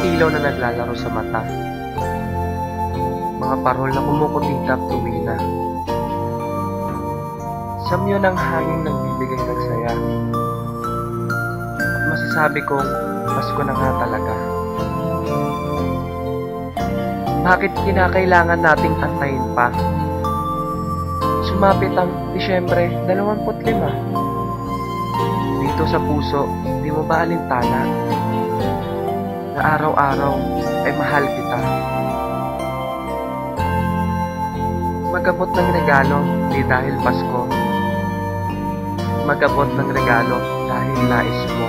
ilaw na naglalaro sa mata. Mga parol na kumukutitap tuwi na. Samyo ng hangin nagbibigay ng saya. At masasabi kong Pasko na nga talaga. Bakit kinakailangan nating antayin pa? Sumapit ang Disyembre 25. Dito sa puso, di mo ba alintana na araw-araw ay mahal kita? Magabot ng regalo, di dahil Pasko. Magabot ng regalo dahil nais mo.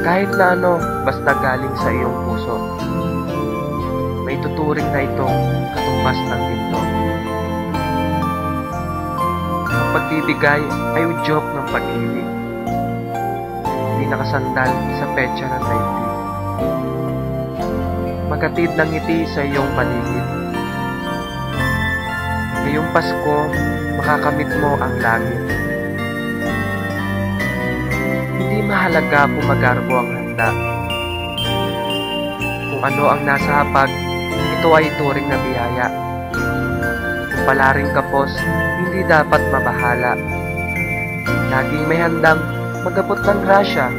Kahit na ano, basta galing sa iyong puso. May tuturing na itong katumbas ng ginto. Ang pagbibigay ay udyok ng pag-ibig. Hindi nakasandal sa petsa ng daigdig. Maghatid ng ngiti sa iyong paligid. Ngayong Pasko, makakamit mo ang langit. Hindi mahalaga kung magarbo ang handa. Kung ano ang nasa hapag, ito ay turing na biyaya. Kung palaring kapos, hindi dapat mabahala. Laging may handang magabot ng grasya.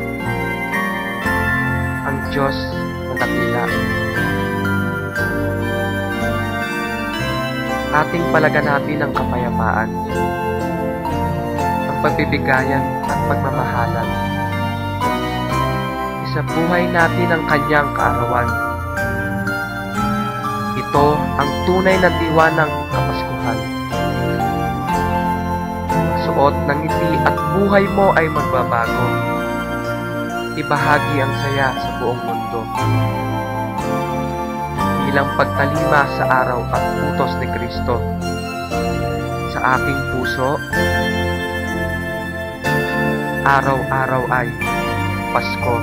Ang Diyos na dakila. Ating palaganapin ang kapayapaan, ang pagbibigayan at pagmamahalan. Isabuhay natin ang kanyang kaarawan. Ito ang tunay na diwa ng Kapaskuhan. Magsuot ng ngiti at buhay mo ay magbabago. Ibahagi ang saya sa buong mundo. Bilang pagtalima sa araw at utos ni Kristo. Sa aking puso, araw-araw ay Pasko.